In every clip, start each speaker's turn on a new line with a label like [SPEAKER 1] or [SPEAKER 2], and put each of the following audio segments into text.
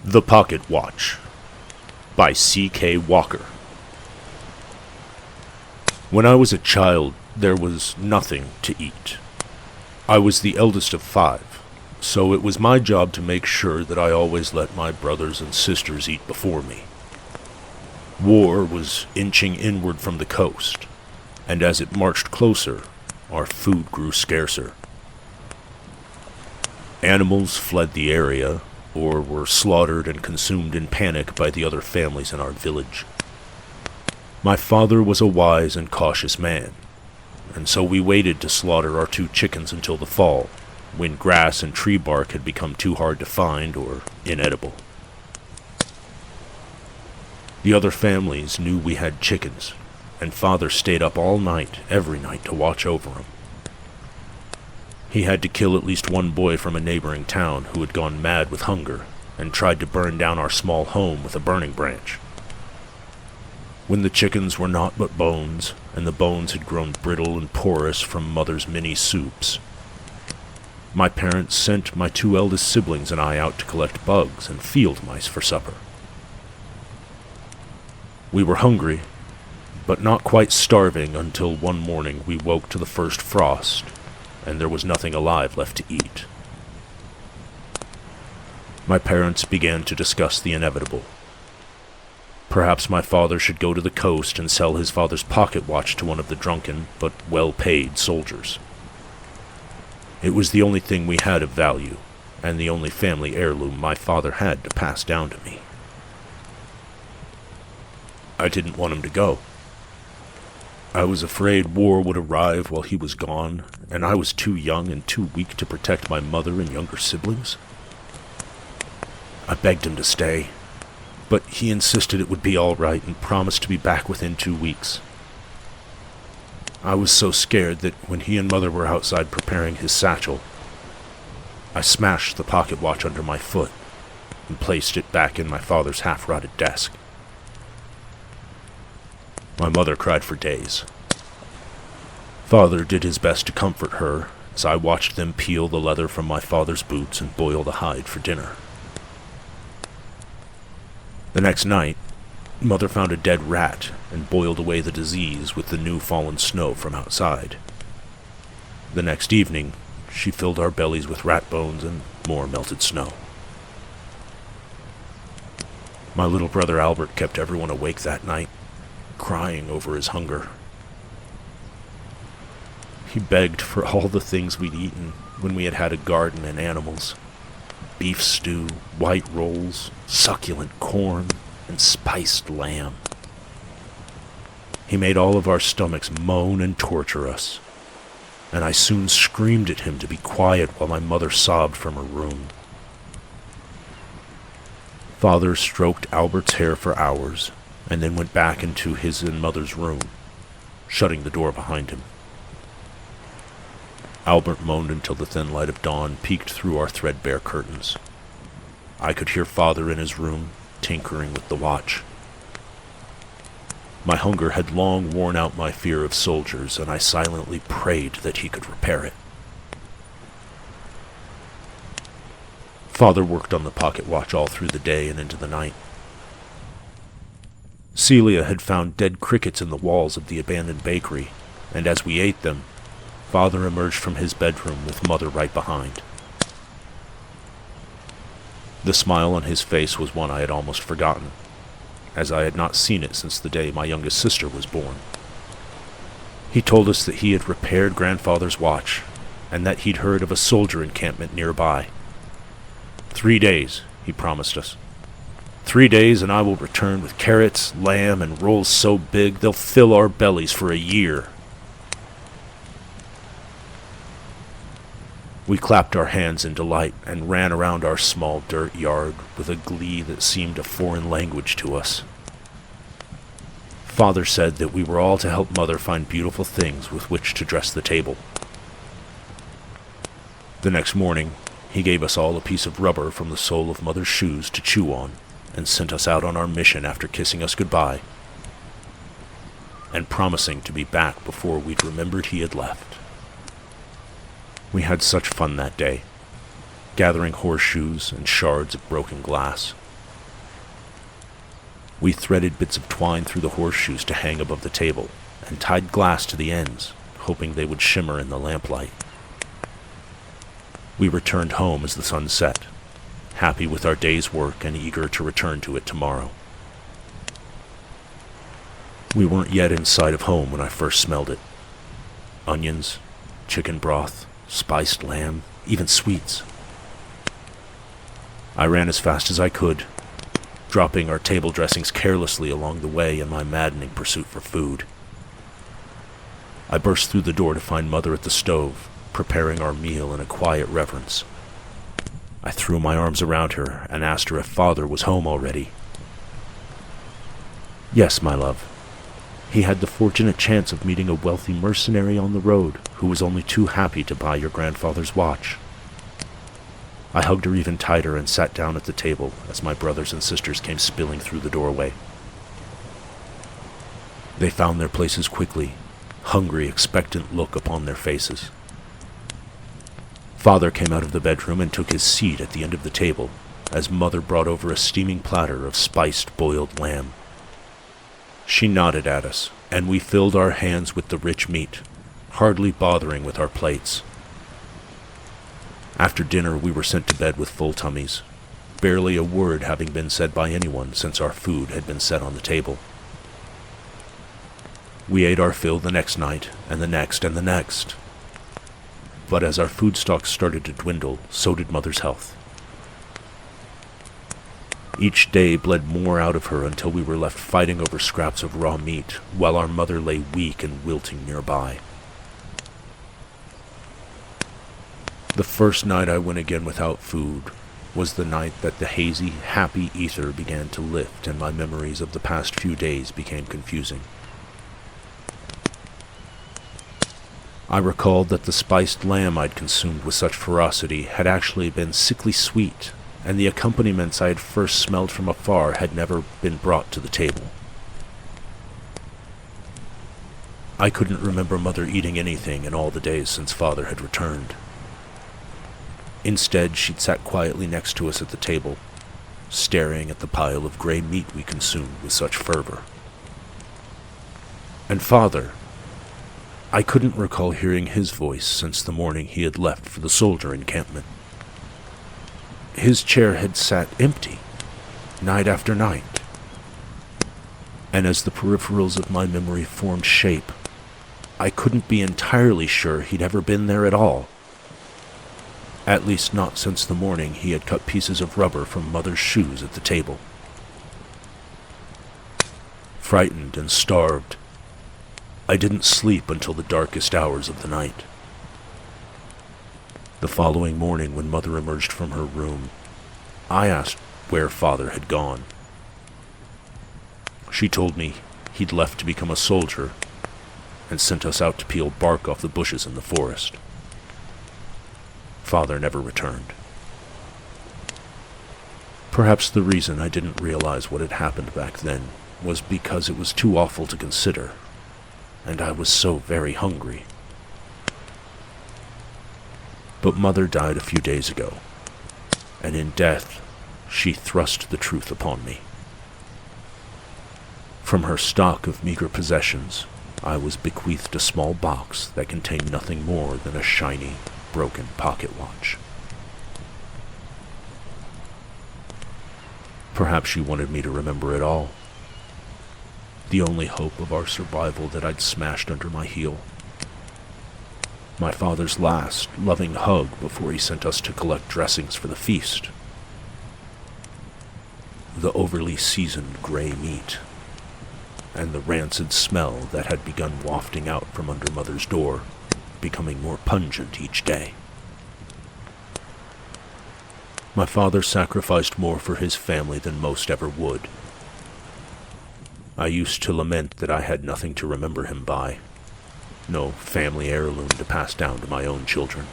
[SPEAKER 1] The Pocket Watch by C.K. Walker. When I was a child, there was nothing to eat. I was the eldest of 5, so it was my job to make sure that I always let my brothers and sisters eat before me. War was inching inward from the coast, and as it marched closer, our food grew scarcer. Animals fled the area, or were slaughtered and consumed in panic by the other families in our village. My father was a wise and cautious man, and so we waited to slaughter our 2 chickens until the fall, when grass and tree bark had become too hard to find or inedible. The other families knew we had chickens, and father stayed up all night, every night, to watch over them. He had to kill at least one boy from a neighboring town who had gone mad with hunger and tried to burn down our small home with a burning branch. When the chickens were naught but bones, and the bones had grown brittle and porous from mother's mini soups, my parents sent my 2 eldest siblings and I out to collect bugs and field mice for supper. We were hungry, but not quite starving until one morning we woke to the first frost, and there was nothing alive left to eat. My parents began to discuss the inevitable. Perhaps my father should go to the coast and sell his father's pocket watch to one of the drunken but well-paid soldiers. It was the only thing we had of value, and the only family heirloom my father had to pass down to me. I didn't want him to go. I was afraid war would arrive while he was gone, and I was too young and too weak to protect my mother and younger siblings. I begged him to stay, but he insisted it would be all right and promised to be back within 2 weeks. I was so scared that when he and mother were outside preparing his satchel, I smashed the pocket watch under my foot and placed it back in my father's half-rotted desk. My mother cried for days. Father did his best to comfort her as I watched them peel the leather from my father's boots and boil the hide for dinner. The next night, Mother found a dead rat and boiled away the disease with the new fallen snow from outside. The next evening, she filled our bellies with rat bones and more melted snow. My little brother Albert kept everyone awake that night, crying over his hunger. He begged for all the things we'd eaten when we had had a garden and animals. Beef stew, white rolls, succulent corn, and spiced lamb. He made all of our stomachs moan and torture us, and I soon screamed at him to be quiet while my mother sobbed from her room. Father stroked Albert's hair for hours, and then went back into his and mother's room, shutting the door behind him. Albert moaned until the thin light of dawn peeked through our threadbare curtains. I could hear father in his room, tinkering with the watch. My hunger had long worn out my fear of soldiers, and I silently prayed that he could repair it. Father worked on the pocket watch all through the day and into the night. Celia had found dead crickets in the walls of the abandoned bakery, and as we ate them, Father emerged from his bedroom with Mother right behind. The smile on his face was one I had almost forgotten, as I had not seen it since the day my youngest sister was born. He told us that he had repaired Grandfather's watch, and that he'd heard of a soldier encampment nearby. 3 days, he promised us. 3 days and I will return with carrots, lamb, and rolls so big they'll fill our bellies for a year. We clapped our hands in delight and ran around our small dirt yard with a glee that seemed a foreign language to us. Father said that we were all to help Mother find beautiful things with which to dress the table. The next morning, he gave us all a piece of rubber from the sole of Mother's shoes to chew on, and sent us out on our mission after kissing us goodbye, and promising to be back before we'd remembered he had left. We had such fun that day, gathering horseshoes and shards of broken glass, We threaded bits of twine through the horseshoes to hang above the table, and tied glass to the ends, hoping they would shimmer in the lamplight. We returned home as the sun set, happy with our day's work and eager to return to it tomorrow. We weren't yet in sight of home when I first smelled it. Onions, chicken broth, spiced lamb, even sweets. I ran as fast as I could, dropping our table dressings carelessly along the way in my maddening pursuit for food. I burst through the door to find Mother at the stove, preparing our meal in a quiet reverence. I threw my arms around her and asked her if Father was home already. Yes, my love. He had the fortunate chance of meeting a wealthy mercenary on the road who was only too happy to buy your grandfather's watch. I hugged her even tighter and sat down at the table as my brothers and sisters came spilling through the doorway. They found their places quickly, hungry, expectant look upon their faces. Father came out of the bedroom and took his seat at the end of the table as Mother brought over a steaming platter of spiced boiled lamb. She nodded at us, and we filled our hands with the rich meat, hardly bothering with our plates. After dinner, we were sent to bed with full tummies, barely a word having been said by anyone since our food had been set on the table. We ate our fill the next night, and the next, and the next. But as our food stocks started to dwindle, so did Mother's health. Each day bled more out of her until we were left fighting over scraps of raw meat, while our mother lay weak and wilting nearby. The first night I went again without food was the night that the hazy, happy ether began to lift and my memories of the past few days became confusing. I recalled that the spiced lamb I'd consumed with such ferocity had actually been sickly sweet, and the accompaniments I had first smelled from afar had never been brought to the table. I couldn't remember Mother eating anything in all the days since Father had returned. Instead, she'd sat quietly next to us at the table, staring at the pile of gray meat we consumed with such fervor. And Father, I couldn't recall hearing his voice since the morning he had left for the soldier encampment. His chair had sat empty, night after night. And as the peripherals of my memory formed shape, I couldn't be entirely sure he'd ever been there at all. At least not since the morning he had cut pieces of rubber from Mother's shoes at the table. Frightened and starved, I didn't sleep until the darkest hours of the night. The following morning, when Mother emerged from her room, I asked where Father had gone. She told me he'd left to become a soldier and sent us out to peel bark off the bushes in the forest. Father never returned. Perhaps the reason I didn't realize what had happened back then was because it was too awful to consider, and I was so very hungry. But Mother died a few days ago, and in death, she thrust the truth upon me. From her stock of meager possessions, I was bequeathed a small box that contained nothing more than a shiny, broken pocket watch. Perhaps she wanted me to remember it all. The only hope of our survival that I'd smashed under my heel. My father's last, loving hug before he sent us to collect dressings for the feast. The overly seasoned gray meat, and the rancid smell that had begun wafting out from under Mother's door, becoming more pungent each day. My father sacrificed more for his family than most ever would. I used to lament that I had nothing to remember him by, no family heirloom to pass down to my own children.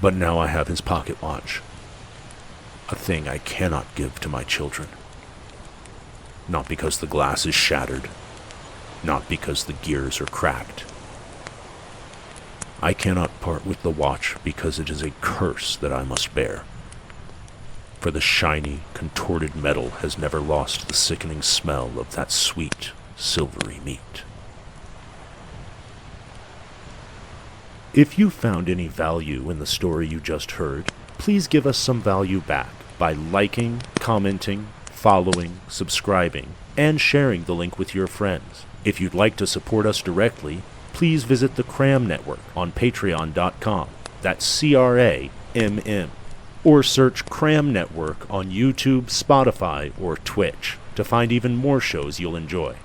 [SPEAKER 1] But now I have his pocket watch, a thing I cannot give to my children. Not because the glass is shattered, not because the gears are cracked. I cannot part with the watch because it is a curse that I must bear. for the shiny, contorted metal has never lost the sickening smell of that sweet, silvery meat. If you found any value in the story you just heard, please give us some value back by liking, commenting, following, subscribing, and sharing the link with your friends. If you'd like to support us directly, please visit the Cram Network on patreon.com. That's CRAMM. Or search Cram Network on YouTube, Spotify, or Twitch to find even more shows you'll enjoy.